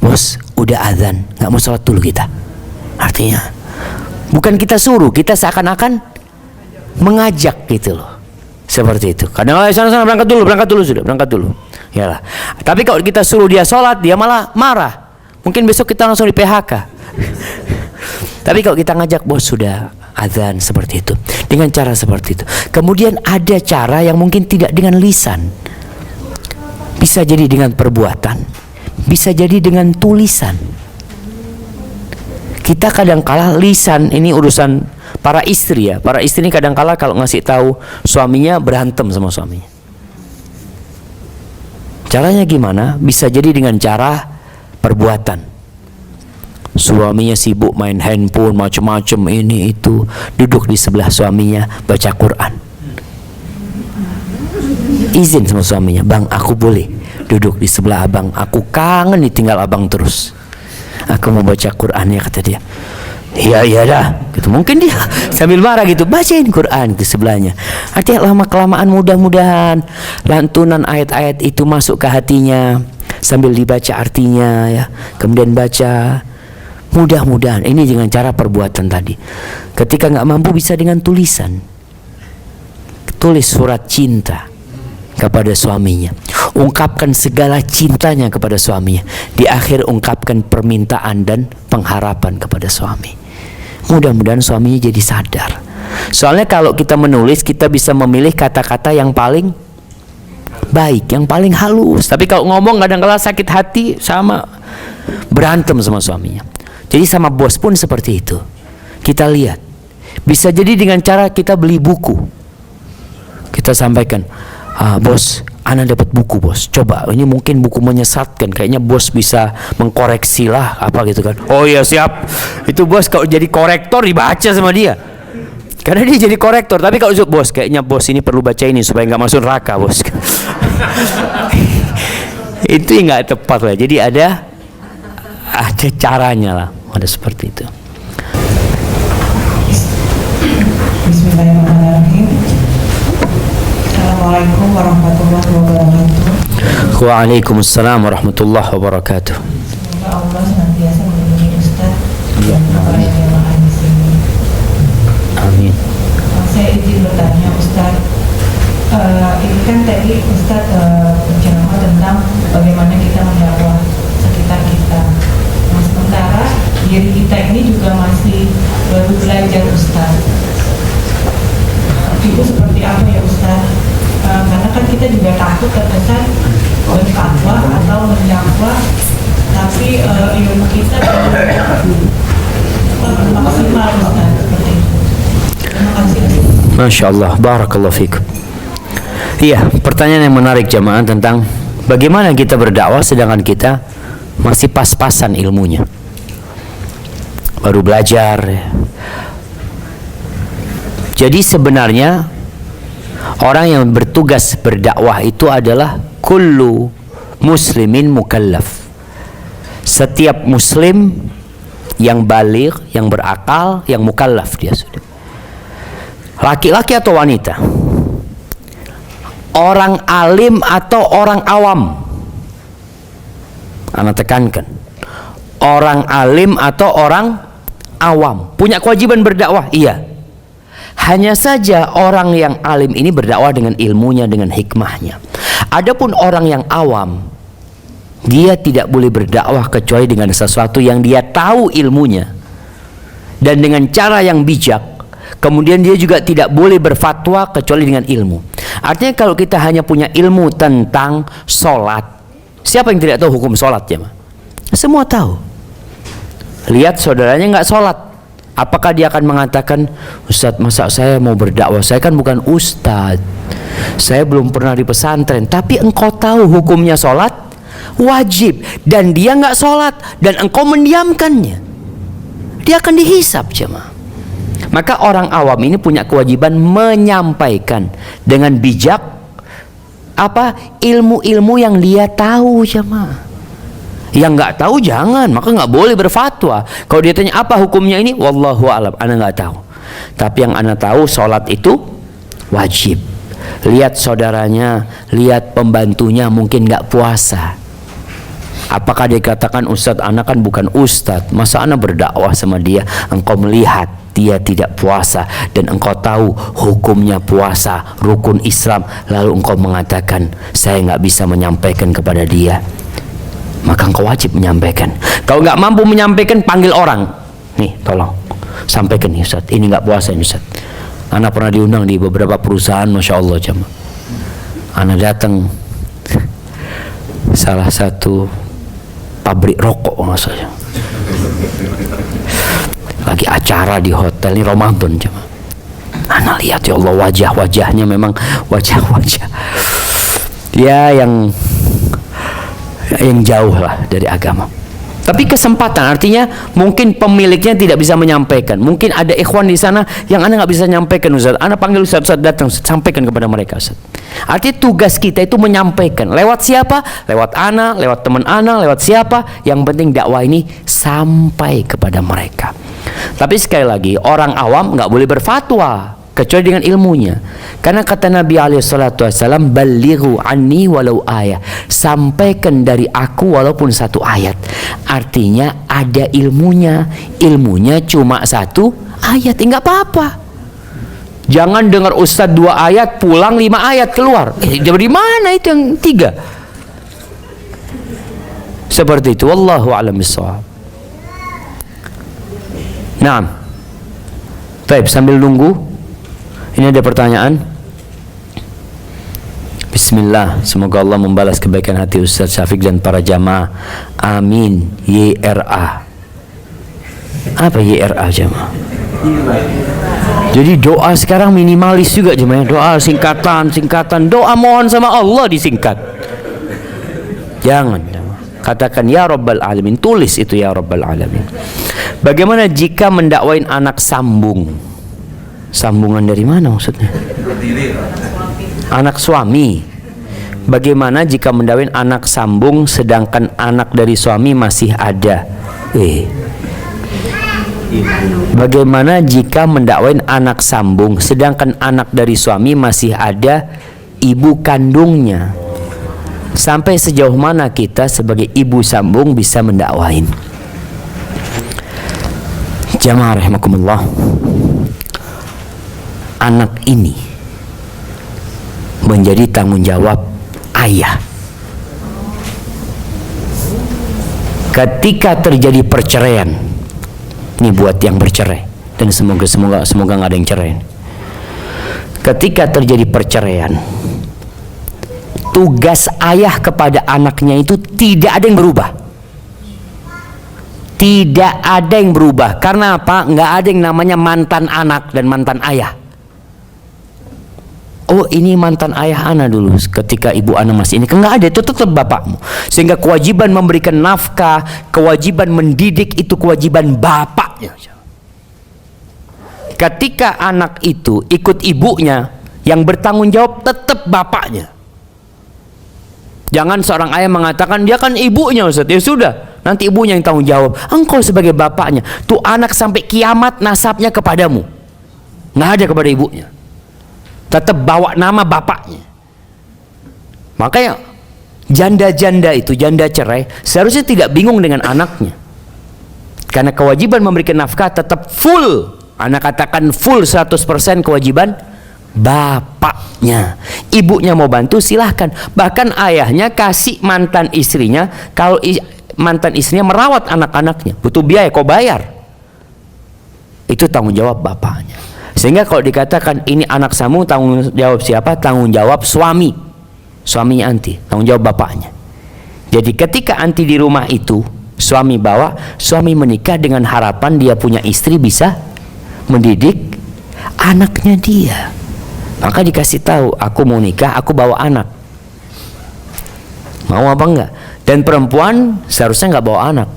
bos udah azan, nggak mau sholat dulu kita. Artinya bukan kita suruh, kita seakan-akan mengajak gitu loh. Seperti itu. Kadang sana berangkat dulu. Yalah. Tapi kalau kita suruh dia sholat, dia malah marah. Mungkin besok kita langsung di PHK. Tapi kalau kita ngajak, bos sudah azan, seperti itu, dengan cara seperti itu. Kemudian ada cara yang mungkin tidak dengan lisan, bisa jadi dengan perbuatan, bisa jadi dengan tulisan. Kita kadang-kala lisan, ini urusan para istri ya. Para istri ini kadang-kala kalau ngasih tahu suaminya berantem sama suaminya. Caranya gimana? Bisa jadi dengan cara perbuatan. Suaminya sibuk main handphone, macam-macam ini itu, duduk di sebelah suaminya baca Quran. Izin sama suaminya, bang aku boleh duduk di sebelah abang, aku kangen ditinggal abang terus. Aku mau baca Quran ya, kata dia. Iya dah gitu. Mungkin dia sambil marah gitu, bacain Quran di sebelahnya. Artinya lama kelamaan mudah-mudahan lantunan ayat-ayat itu masuk ke hatinya sambil dibaca artinya ya. Kemudian baca, mudah-mudahan ini dengan cara perbuatan tadi. Ketika nggak mampu bisa dengan tulisan. Tulis surat cinta kepada suaminya, ungkapkan segala cintanya kepada suaminya. Di akhir ungkapkan permintaan dan pengharapan kepada suami. Mudah-mudahan suaminya jadi sadar. Soalnya kalau kita menulis, kita bisa memilih kata-kata yang paling baik, yang paling halus. Tapi kalau ngomong kadang-kala sakit hati, sama berantem sama suaminya. Jadi sama bos pun seperti itu. Kita lihat, bisa jadi dengan cara kita beli buku. Kita sampaikan, bos, ana dapat buku bos, coba ini mungkin buku menyesatkan, kayaknya bos bisa mengkoreksi lah apa gitu kan. Oh iya siap, itu bos kalau jadi korektor dibaca sama dia, karena dia jadi korektor. Tapi kalau bos, kayaknya bos ini perlu baca ini supaya nggak masuk neraka bos. Itu nggak tepat lah. Jadi ada caranya lah, ada seperti itu. Bismillahirrahmanirrahim. Assalamualaikum warahmatullahi wabarakatuh. Waalaikumsalam warahmatullahi wabarakatuh. Semoga Allah senantiasa melindungi Ustaz dan para jemaah di sini. Amin. Saya izin bertanya Ustaz, ini kan tadi Ustaz berceramah tentang bagaimana kita mendakwah sekitar kita. Nah, sementara diri kita ini juga masih baru belajar Ustaz. Itu seperti apa ya Ustaz? Karena kan kita juga takut terkesan berdakwah atau mendakwah, tapi ilmu kita maksimal Ustaz, seperti itu. Terima kasih. Masya Allah, barakallahu fikum. Iya, pertanyaan yang menarik jamaah tentang bagaimana kita berdakwah sedangkan kita masih pas-pasan ilmunya, baru belajar. Jadi sebenarnya orang yang bertugas berdakwah itu adalah kullu muslimin mukallaf. Setiap muslim yang baligh, yang berakal, yang mukallaf dia sudah. Laki-laki atau wanita, orang alim atau orang awam. Ana tekankan, orang alim atau orang awam punya kewajiban berdakwah, iya. Hanya saja orang yang alim ini berdakwah dengan ilmunya, dengan hikmahnya. Adapun orang yang awam, dia tidak boleh berdakwah kecuali dengan sesuatu yang dia tahu ilmunya dan dengan cara yang bijak. Kemudian dia juga tidak boleh berfatwa kecuali dengan ilmu. Artinya kalau kita hanya punya ilmu tentang sholat, siapa yang tidak tahu hukum sholat ya? Semua tahu. Lihat saudaranya nggak sholat, apakah dia akan mengatakan, Ustadz masa saya mau berdakwah, saya kan bukan ustadz, saya belum pernah di pesantren, tapi engkau tahu hukumnya sholat wajib dan dia nggak sholat dan engkau mendiamkannya, dia akan dihisap jemaah. Maka orang awam ini punya kewajiban menyampaikan dengan bijak apa ilmu-ilmu yang dia tahu jemaah. Yang nggak tahu jangan, maka nggak boleh berfatwa. Kalau dia tanya apa hukumnya ini, wallahu alam, ana nggak tahu. Tapi yang ana tahu, sholat itu wajib. Lihat saudaranya, lihat pembantunya mungkin nggak puasa. Apakah dia katakan, Ustadz, ana kan bukan Ustadz, masa ana berdakwah sama dia? Engkau melihat dia tidak puasa dan engkau tahu hukumnya puasa, rukun Islam, lalu engkau mengatakan saya nggak bisa menyampaikan kepada dia, maka engkau wajib menyampaikan. Kalau nggak mampu menyampaikan, panggil orang, nih tolong sampaikan nih Ustadz, ini nggak puasa ini Ustadz. Ana pernah diundang di beberapa perusahaan, masya Allah jemaah. Ana datang salah satu pabrik rokok maksudnya, lagi acara di hotel, ini Ramadan jemaah. Ana lihat ya Allah, wajah-wajahnya memang wajah-wajah ya yang jauh lah dari agama. Tapi kesempatan, artinya mungkin pemiliknya tidak bisa menyampaikan. Mungkin ada ikhwan di sana yang ana nggak bisa nyampaikan, Ustaz. Ana panggil Ustaz datang, Ustaz, sampaikan kepada mereka, Ustaz. Artinya tugas kita itu menyampaikan. Lewat siapa? Lewat ana, lewat teman ana, lewat siapa? Yang penting dakwah ini sampai kepada mereka. Tapi sekali lagi, orang awam nggak boleh berfatwa kecuali dengan ilmunya. Karena kata Nabi SAW, balighu anni walau ayat, sampaikan dari aku walaupun satu ayat. Artinya ada ilmunya. Ilmunya cuma satu ayat, enggak apa-apa. Jangan dengar Ustadz 2 ayat, pulang 5 ayat keluar. Dari mana itu yang 3? Seperti itu. Wallahu a'lam bishawab. Naam. Baik, sambil nunggu, ini ada pertanyaan. Bismillah, semoga Allah membalas kebaikan hati Ustaz Syafiq dan para jamaah. Amin. YRA. Apa YRA jamaah? Jadi doa sekarang minimalis juga jemaah. Doa singkatan. Doa mohon sama Allah disingkat. Jangan. Katakan ya Rabbal Alamin. Tulis itu ya Rabbal Alamin. Bagaimana jika mendakwain anak sambung? Sambungan dari mana maksudnya? Anak suami. Bagaimana jika mendakwain anak sambung sedangkan anak dari suami masih ada? Bagaimana jika mendakwain anak sambung sedangkan anak dari suami masih ada ibu kandungnya? Sampai sejauh mana kita sebagai ibu sambung bisa mendakwain? Jamaah rahimakumullah, anak ini menjadi tanggung jawab ayah. Ketika terjadi perceraian, ini buat yang bercerai dan semoga nggak ada yang cerai. Ketika terjadi perceraian, tugas ayah kepada anaknya itu tidak ada yang berubah. Tidak ada yang berubah. Karena apa? Nggak ada yang namanya mantan anak dan mantan ayah. Oh, ini mantan ayah ana dulu ketika ibu ana masih ini. Nggak ada, itu tetap bapakmu. Sehingga kewajiban memberikan nafkah, kewajiban mendidik itu kewajiban bapaknya. Ketika anak itu ikut ibunya, yang bertanggung jawab tetap bapaknya. Jangan seorang ayah mengatakan dia kan ibunya Ustaz. Ya sudah, nanti ibunya yang tanggung jawab. Engkau sebagai bapaknya. Tuh anak sampai kiamat nasabnya kepadamu. Nggak ada kepada ibunya. Tetap bawa nama bapaknya. Makanya janda-janda itu, janda cerai, seharusnya tidak bingung dengan anaknya. Karena kewajiban memberikan nafkah tetap full. Anak katakan full 100% kewajiban bapaknya. Ibunya mau bantu silahkan. Bahkan ayahnya kasih mantan istrinya, kalau mantan istrinya merawat anak-anaknya butuh biaya, kau bayar. Itu tanggung jawab bapaknya. Sehingga kalau dikatakan ini anak samu, tanggung jawab siapa? Tanggung jawab suami. Suaminya anti, tanggung jawab bapaknya. Jadi ketika anti di rumah itu, suami bawa, suami menikah dengan harapan dia punya istri bisa mendidik anaknya dia. Maka dikasih tahu, aku mau nikah, aku bawa anak. Mau apa enggak? Dan perempuan seharusnya enggak bawa anak.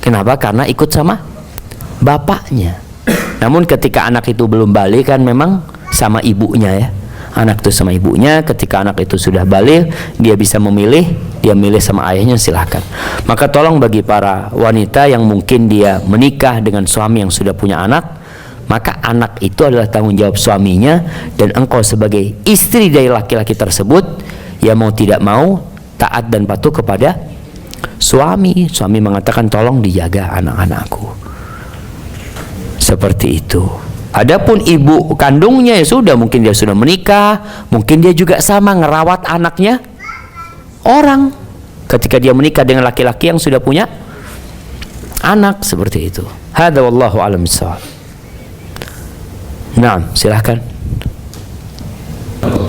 Kenapa? Karena ikut sama bapaknya. Namun ketika anak itu belum balik kan memang sama ibunya ya. Anak itu sama ibunya. Ketika anak itu sudah balik, dia bisa memilih dia milih sama ayahnya, silahkan. Maka tolong bagi para wanita yang mungkin dia menikah dengan suami yang sudah punya anak, maka anak itu adalah tanggung jawab suaminya, dan engkau sebagai istri dari laki-laki tersebut, ya mau tidak mau taat dan patuh kepada suami. Suami mengatakan tolong dijaga anak-anakku, seperti itu. Adapun ibu kandungnya, ya sudah, mungkin dia sudah menikah, mungkin dia juga sama ngerawat anaknya orang ketika dia menikah dengan laki-laki yang sudah punya anak, seperti itu. Hadza wallahu a'lam bissawab. Nah, silahkan.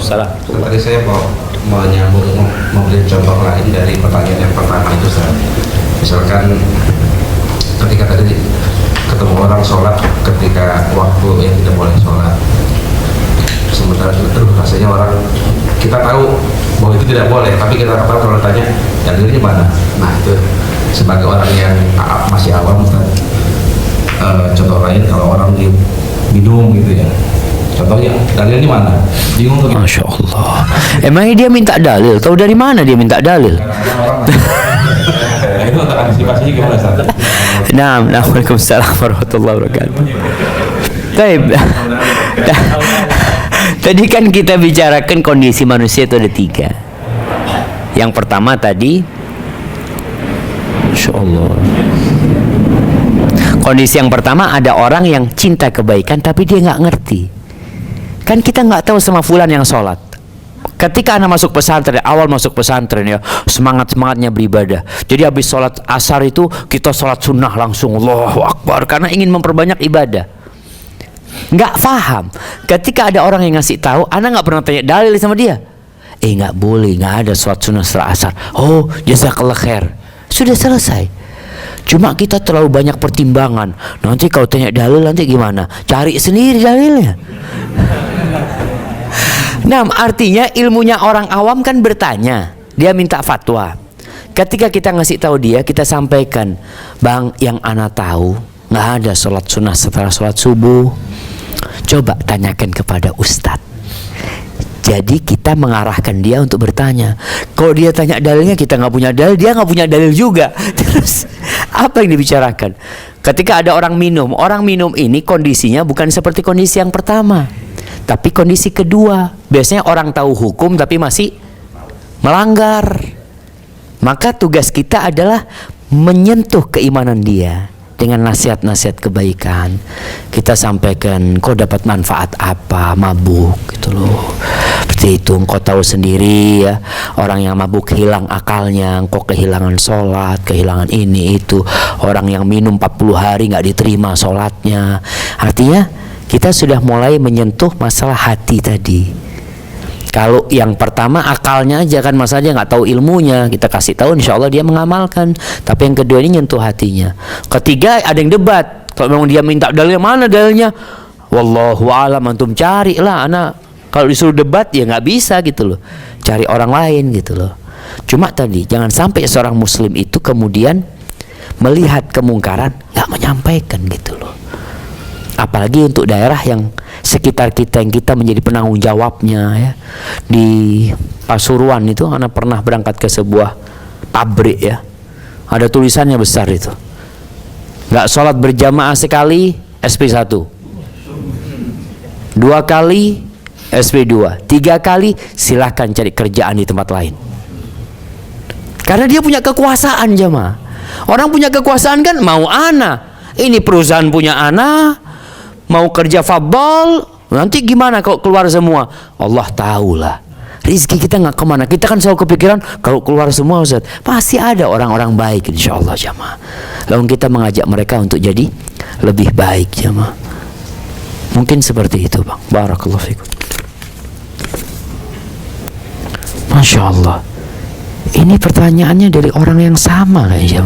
Salah. Tadi saya mau menyambung, memberi contoh lain dari pertanyaan yang pertama itu, misalkan ketika tadi ketemu orang sholat ketika waktu yang tidak boleh sholat, sementara itu rasanya orang, kita tahu bahwa itu tidak boleh, tapi kita nggak tahu kalau tanya dalilnya mana. Nah itu sebagai orang yang masih awam, contoh lain kalau orang minum gitu ya, contohnya dalilnya mana, bingung tuh. Masya Allah, emangnya dia minta dalil? Tahu dari mana dia minta dalil? Itu untuk antisipasinya gimana, Ustaz? Nah, Waalaikumsalam warahmatullahi wabarakatuh. Baik. Tadi kan kita bicarakan kondisi manusia itu ada 3. Yang pertama tadi, Masya Allah, kondisi yang pertama ada orang yang cinta kebaikan tapi dia nggak ngerti. Kan kita nggak tahu sama fulan yang sholat. Ketika anak masuk pesantren, awal masuk pesantren ya, semangatnya beribadah. Jadi habis sholat asar itu kita sholat sunnah langsung, Allahu Akbar, karena ingin memperbanyak ibadah. Nggak paham. Ketika ada orang yang ngasih tahu, anak nggak pernah tanya dalil sama dia. Nggak boleh, nggak ada sholat sunnah setelah asar. Oh, jazakallah khair. Sudah selesai. Cuma kita terlalu banyak pertimbangan. Nanti kalau tanya dalil nanti gimana? Cari sendiri dalilnya. Nah, artinya ilmunya orang awam kan bertanya, dia minta fatwa. Ketika kita ngasih tahu dia, kita sampaikan, Bang, yang ana tahu nggak ada sholat sunnah setelah sholat subuh. Coba tanyakan kepada ustadz. Jadi kita mengarahkan dia untuk bertanya. Kalau dia tanya dalilnya, kita nggak punya dalil, dia nggak punya dalil juga. Terus apa yang dibicarakan? Ketika ada orang minum ini kondisinya bukan seperti kondisi yang pertama, tapi kondisi kedua. Biasanya orang tahu hukum tapi masih melanggar. Maka tugas kita adalah menyentuh keimanan dia dengan nasihat-nasihat kebaikan. Kita sampaikan, kau dapat manfaat apa mabuk gitu loh. Seperti itu, engkau tahu sendiri ya, orang yang mabuk hilang akalnya, engkau kehilangan sholat, kehilangan ini itu. Orang yang minum 40 hari nggak diterima sholatnya. Artinya kita sudah mulai menyentuh masalah hati tadi. Kalau yang pertama akalnya aja kan, masalahnya nggak tahu ilmunya, kita kasih tahu, insya Allah dia mengamalkan. Tapi yang kedua ini nyentuh hatinya. Ketiga ada yang debat. Kalau memang dia minta dalilnya, mana dalilnya? Wallahu a'lam, antum carilah. Anak kalau disuruh debat ya nggak bisa gitu loh. Cari orang lain gitu loh. Cuma tadi jangan sampai seorang muslim itu kemudian melihat kemungkaran nggak menyampaikan gitu loh. Apalagi untuk daerah yang sekitar kita, yang kita menjadi penanggung jawabnya ya. Di Pasuruan itu anak pernah berangkat ke sebuah pabrik ya, ada tulisannya besar itu, nggak sholat berjamaah sekali SP1, 2 kali SP2, 3 kali silahkan cari kerjaan di tempat lain. Karena dia punya kekuasaan jamaah. Orang punya kekuasaan kan, mau ini perusahaan punya mau kerja fabel, nanti gimana kalau keluar semua? Allah tahulah. Rizki kita nggak kemana. Kita kan selalu kepikiran kalau keluar semua, Ustaz, pasti ada orang-orang baik insya Allah jamaah. Lalu kita mengajak mereka untuk jadi lebih baik jamaah. Mungkin seperti itu Bang. Barakallahu fikum. Masya Allah. Ini pertanyaannya dari orang yang sama kayaknya.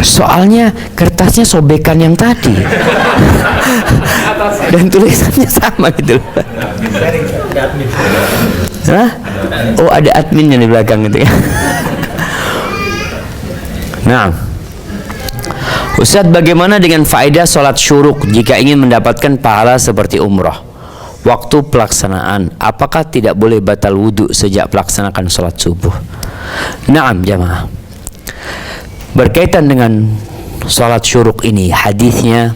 Soalnya kertasnya sobekan yang tadi dan tulisannya sama gitu. Hah? Oh, ada adminnya di belakang gitu ya. Nah, Ustaz, bagaimana dengan faedah sholat syuruk jika ingin mendapatkan pahala seperti umrah? waktu pelaksanaan, apakah tidak boleh batal wudhu sejak pelaksanakan sholat subuh? Naam jamaah. Berkaitan dengan sholat syuruk ini, hadisnya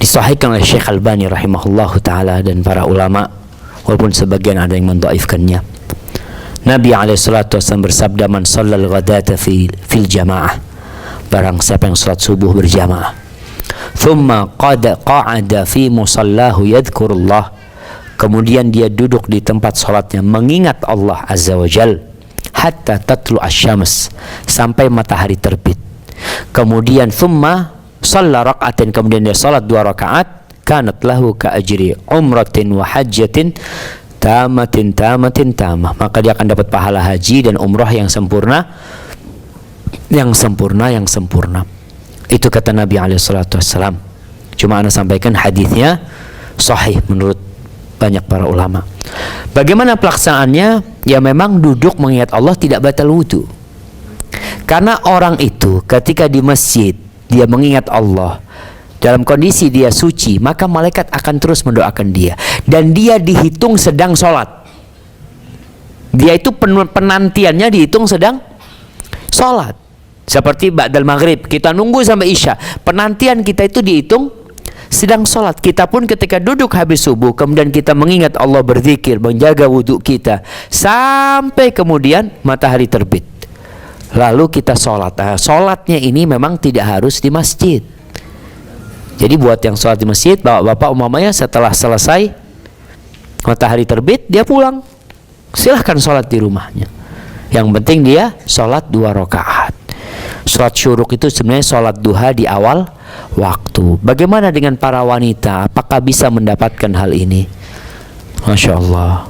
disahihkan oleh Syekh Albani rahimahullahu ta'ala dan para ulama, walaupun sebagian ada yang mendhaifkannya. Nabi alaihissalatu wassalam bersabda, man shallal ghadata fil jamaah, barang siapa yang sholat subuh berjamaah, thumma qa'ada fi musallahu yadhkurullah, kemudian dia duduk di tempat sholatnya mengingat Allah azza wa jal, hatta tatlu asyams, sampai matahari terbit, kemudian thumma shalla raka'atin, kemudian dia salat 2 rakaat, kanat lahu ka ajri umratin wa hajjatin tamatin tamah, maka dia akan dapat pahala haji dan umrah yang sempurna. Itu kata Nabi alaihissalatu wassalam. Cuma ana sampaikan hadisnya sahih menurut banyak para ulama. Bagaimana pelaksanaannya? Ya memang duduk mengingat Allah tidak batal wudu. Karena orang itu ketika di masjid dia mengingat Allah dalam kondisi dia suci, maka malaikat akan terus mendoakan dia, dan dia dihitung sedang sholat. Dia itu penantiannya dihitung sedang sholat. Seperti ba'dal maghrib, kita nunggu sampai isya, penantian kita itu dihitung sedang sholat. Kita pun ketika duduk habis subuh, kemudian kita mengingat Allah, berzikir, menjaga wudhu kita, sampai kemudian matahari terbit, lalu kita sholat. Sholatnya ini memang tidak harus di masjid. Jadi buat yang sholat di masjid, bapak umpamanya setelah selesai matahari terbit, dia pulang, silahkan sholat di rumahnya. Yang penting dia sholat 2 rakaat. Sholat syuruk itu sebenarnya sholat duha di awal waktu. Bagaimana dengan para wanita? Apakah bisa mendapatkan hal ini? Masya Allah.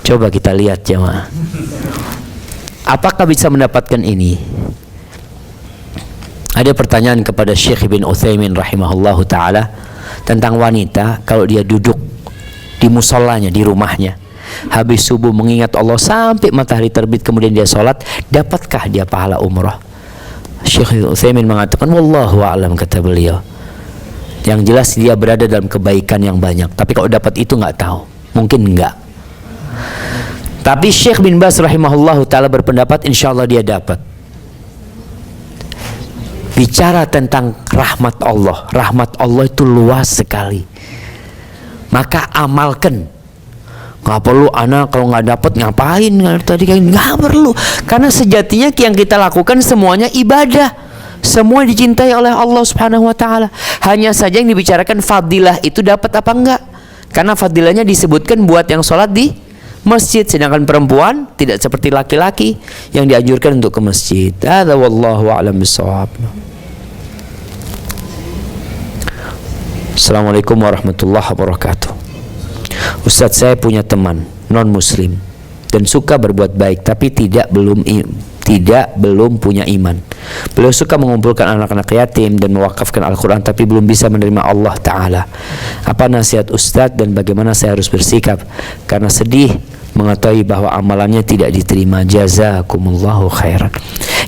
Coba kita lihat jemaah. Apakah bisa mendapatkan ini? Ada pertanyaan kepada Syekh Ibn Utsaimin rahimahullahu ta'ala tentang wanita kalau dia duduk di musallanya di rumahnya, habis subuh mengingat Allah sampai matahari terbit, kemudian dia sholat, dapatkah dia pahala umrah? Syekh Ibn Utsaimin mengatakan wallahu a'lam, kata beliau, yang jelas dia berada dalam kebaikan yang banyak. Tapi kalau dapat itu nggak tahu, mungkin enggak. Tapi Syekh bin Baz rahimahullahu ta'ala berpendapat insya Allah dia dapat. Bicara tentang rahmat Allah itu luas sekali. Maka amalkan. Nggak perlu anak kalau nggak dapat ngapain tadi, nggak perlu. Karena sejatinya yang kita lakukan semuanya ibadah, semua dicintai oleh Allah Subhanahu Wa Taala. Hanya saja yang dibicarakan fadilah itu dapat apa enggak. Karena fadilahnya disebutkan buat yang sholat di masjid, sedangkan perempuan tidak seperti laki-laki yang dianjurkan untuk ke masjid. Hadza wallahu a'lam bissawab. Assalamualaikum warahmatullahi wabarakatuh. Ustaz, saya punya teman non muslim dan suka berbuat baik tapi belum punya iman. Beliau suka mengumpulkan anak-anak yatim dan mewakafkan Al-Quran tapi belum bisa menerima Allah Ta'ala. Apa nasihat Ustaz dan bagaimana saya harus bersikap? Karena sedih mengetahui bahwa amalannya tidak diterima. Jazakumullahu khairan.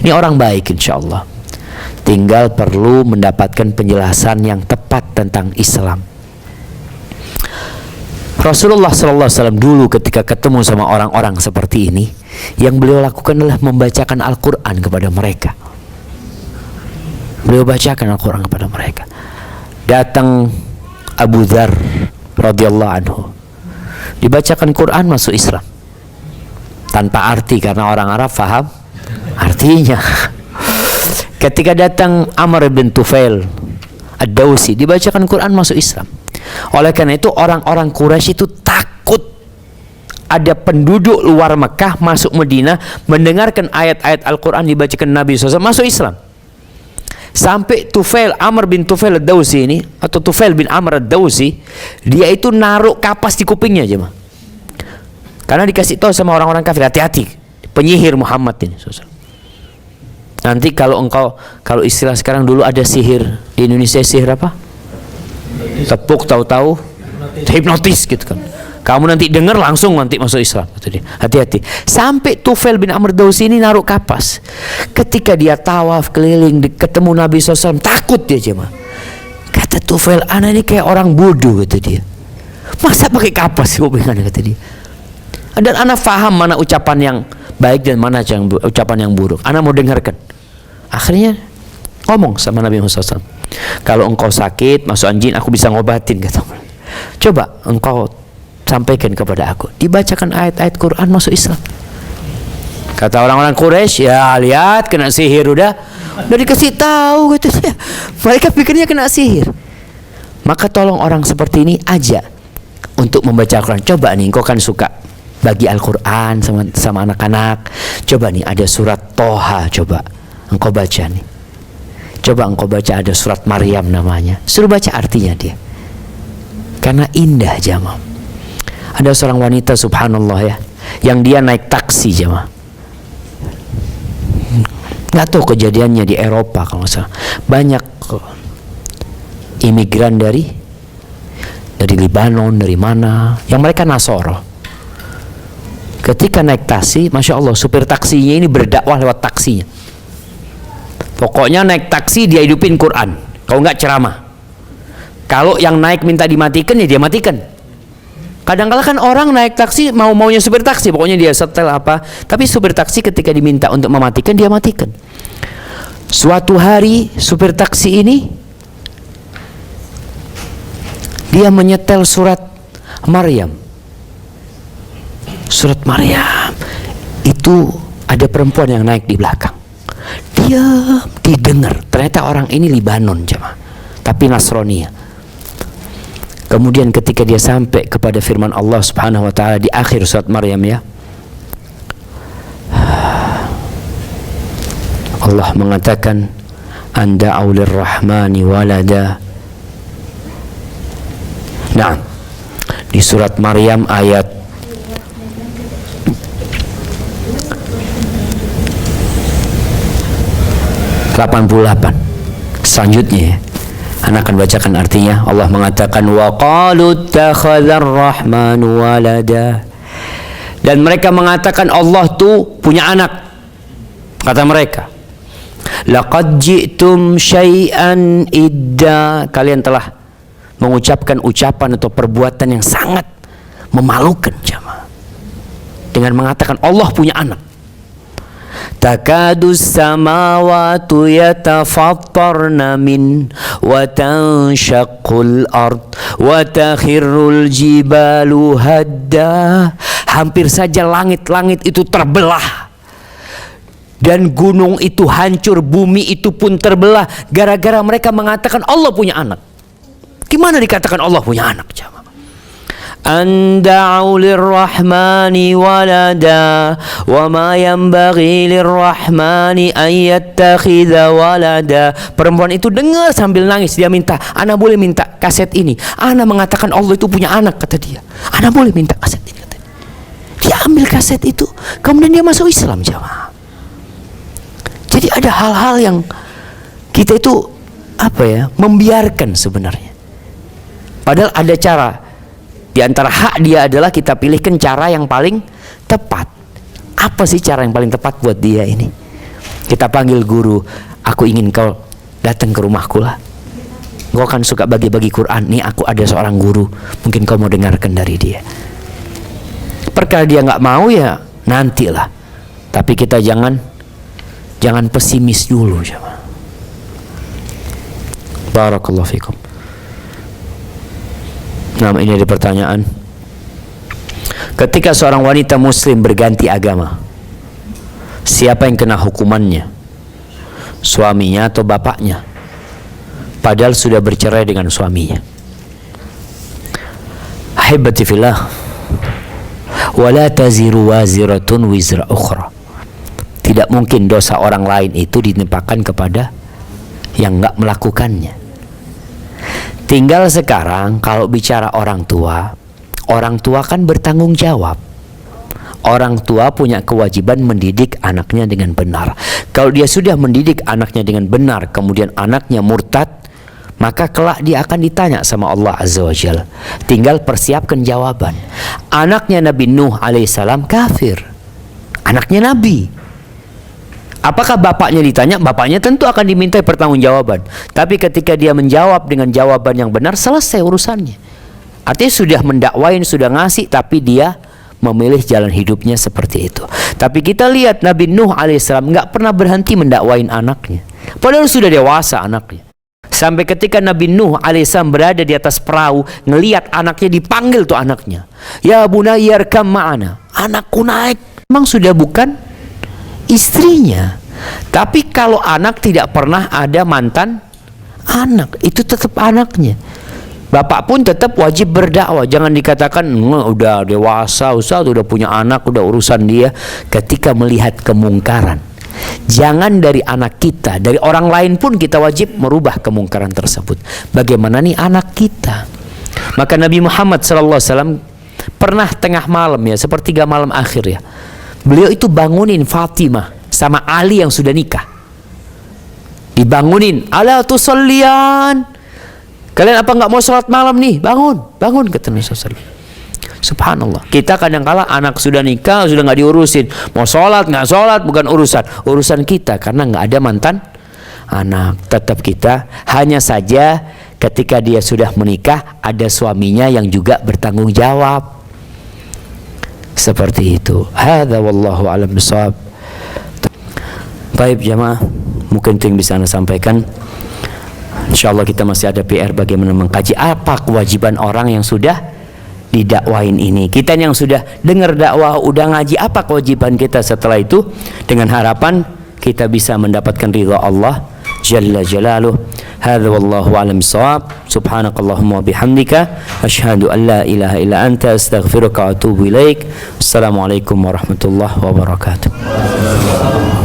Ini orang baik insya-Allah, tinggal perlu mendapatkan penjelasan yang tepat tentang Islam. Rasulullah SAW dulu ketika ketemu sama orang-orang seperti ini, yang beliau lakukan adalah membacakan Al-Quran kepada mereka. Beliau bacakan Al-Quran kepada mereka. Datang Abu Dzar radhiyallahu anhu, dibacakan Quran, masuk Islam tanpa arti karena orang Arab faham artinya. Ketika datang Amr bin Tufail Ad-Dawsi, dibacakan Quran, masuk Islam. Oleh karena itu orang-orang Quraisy itu takut ada penduduk luar Mekah masuk Madinah mendengarkan ayat-ayat Al-Quran dibacakan Nabi SAW, masuk Islam. Sampai Amr bin Tufail Ad-Dawsi ini, atau Tufail bin Amr Ad-Dawsi, dia itu naruh kapas di kupingnya aja, karena dikasih tahu sama orang-orang kafir, hati-hati penyihir Muhammad ini SAW. Nanti kalau istilah sekarang, dulu ada sihir di Indonesia, sihir apa? Tepuk tahu-tahu hipnotis gitu kan. Kamu nanti dengar langsung nanti masuk Islam, gitu dia. Hati-hati. Sampai Tufail bin Amr Dawsi ini naruh kapas. Ketika dia tawaf keliling ketemu Nabi SAW, takut dia cuma. Kata Tufail, anak ini kayak orang bodoh, kata dia. Masa pakai kapas kupingan, kata dia. Dan anak faham mana ucapan yang baik dan mana ucapan yang buruk. Anak mau dengarkan. Akhirnya ngomong sama Nabi Muhammad SAW. Kalau engkau sakit, masukan jin, aku bisa ngobatin, kata. Coba engkau sampaikan kepada aku. Dibacakan ayat-ayat Quran, masuk Islam. Kata orang-orang Quraisy, ya lihat kena sihir udah dikasih tahu, gitu dia. Mereka pikirnya kena sihir. Maka tolong orang seperti ini aja untuk membaca Al-Quran. Coba nih, engkau kan suka bagi Al-Quran sama anak-anak. Coba nih ada surat Toha, coba engkau baca nih. Coba engkau baca ada surat Maryam namanya. Suruh baca artinya dia. Karena indah jamaah. Ada seorang wanita subhanallah ya, yang dia naik taksi jamaah. Nggak tahu kejadiannya di Eropa kalau nggak salah. Banyak imigran dari Libanon, dari mana, yang mereka Nasoro. Ketika naik taksi, masya Allah, supir taksinya ini berdakwah lewat taksinya. Pokoknya naik taksi dia hidupin Quran, kalau nggak ceramah. Kalau yang naik minta dimatikan, ya dia matikan. Kadang-kala kan orang naik taksi mau-maunya supir taksi, pokoknya dia setel apa. Tapi supir taksi ketika diminta untuk mematikan, dia matikan. Suatu hari supir taksi ini dia menyetel surat Maryam. Surat Maryam itu ada perempuan yang naik di belakang. Diam, didengar. Ternyata orang ini Libanon jemaah, tapi Nasrani. Kemudian ketika dia sampai kepada firman Allah Subhanahu wa taala di akhir surat Maryam ya, Allah mengatakan anda'u lirrahmani walada. Nah, di surat Maryam ayat 88 selanjutnya ya, anak akan bacakan artinya. Allah mengatakan wa qalu ittakhadzar rahmanu walada, dan mereka mengatakan Allah tuh punya anak. Kata mereka, laqad ji'tum syai'an idda, kalian telah mengucapkan ucapan atau perbuatan yang sangat memalukan jemaah dengan mengatakan Allah punya anak. Takadu samawatu yatafattarna min wa tanshaqqul ard wa takhirrul jibalu hadda. Hampir saja langit-langit itu terbelah dan gunung itu hancur, bumi itu pun terbelah gara-gara mereka mengatakan Allah punya anak. Gimana dikatakan Allah punya anak jemaah? Anda'u lirrahmani walada wa ma yanbaghi lirrahmani an yattakhidha walada. Perempuan itu dengar sambil nangis, dia minta, "Ana boleh minta kaset ini? Ana mengatakan Allah itu punya anak," kata dia. "Ana boleh minta kaset ini," kata dia. Dia ambil kaset itu, kemudian dia masuk Islam jemaah. Jadi ada hal-hal yang kita itu apa ya, membiarkan sebenarnya. Padahal ada cara. Di antara hak dia adalah kita pilihkan cara yang paling tepat. Apa sih cara yang paling tepat buat dia ini? Kita panggil guru, aku ingin kau datang ke rumahku lah. Kau kan suka bagi-bagi Quran. Nih aku ada seorang guru, mungkin kau mau dengarkan dari dia. Perkara dia nggak mau ya nantilah. Tapi kita jangan pesimis dulu. Barakallahu fikum. Nah, ini ada pertanyaan. Ketika seorang wanita muslim berganti agama, siapa yang kena hukumannya? Suaminya atau bapaknya? Padahal sudah bercerai dengan suaminya. Ahibati fillah, wala taziru waziratun wizra ukhra. Tidak mungkin dosa orang lain itu ditimpakan kepada yang enggak melakukannya. Tinggal sekarang kalau bicara orang tua kan bertanggung jawab. Orang tua punya kewajiban mendidik anaknya dengan benar. Kalau dia sudah mendidik anaknya dengan benar, kemudian anaknya murtad, maka kelak dia akan ditanya sama Allah Azza wa Jalla. Tinggal persiapkan jawaban. Anaknya Nabi Nuh alaihissalam kafir, anaknya Nabi. Apakah bapaknya ditanya? Bapaknya tentu akan diminta pertanggungjawaban. Tapi ketika dia menjawab dengan jawaban yang benar, selesai urusannya. Artinya sudah mendakwain, sudah ngasih, tapi dia memilih jalan hidupnya seperti itu. Tapi kita lihat Nabi Nuh alaihissalam nggak pernah berhenti mendakwain anaknya. Padahal sudah dewasa anaknya. Sampai ketika Nabi Nuh alaihissalam berada di atas perahu, ngelihat anaknya, dipanggil tuh anaknya. Ya bunayya irkam ma'ana. Anakku naik. Memang sudah bukan istrinya. Tapi kalau anak tidak pernah ada mantan anak, itu tetap anaknya. Bapak pun tetap wajib berdakwah. Jangan dikatakan udah dewasa, Ustaz, udah punya anak, udah urusan dia. Ketika melihat kemungkaran, jangan dari anak kita, dari orang lain pun kita wajib merubah kemungkaran tersebut. Bagaimana nih anak kita? Maka Nabi Muhammad SAW pernah tengah malam ya, sepertiga malam akhir ya, beliau itu bangunin Fatimah sama Ali yang sudah nikah. Dibangunin, ala tusallian. Kalian apa nggak mau sholat malam nih? Bangun, bangun, kata Nabi SAW. Subhanallah. Kita kadang-kala anak sudah nikah, sudah nggak diurusin. Mau sholat, nggak sholat, bukan urusan. Urusan kita, karena nggak ada mantan anak. Tetap kita, hanya saja ketika dia sudah menikah, ada suaminya yang juga bertanggung jawab. Seperti itu. Hadza wallahu a'lam bishawab. Baik jamaah, mungkin itu yang bisa Anda sampaikan. InsyaAllah kita masih ada PR bagaimana mengkaji apa kewajiban orang yang sudah didakwain ini. Kita yang sudah dengar dakwah, udah ngaji, apa kewajiban kita setelah itu, dengan harapan kita bisa mendapatkan ridha Allah Jalla Jalaluh. Hadza wallahu a'lam bishawab. Subhanakallahumma wa bihamdika asyhadu an la ilaha illa anta astaghfiruka wa atubu ilaik. Assalamualaikum warahmatullahi wabarakatuh.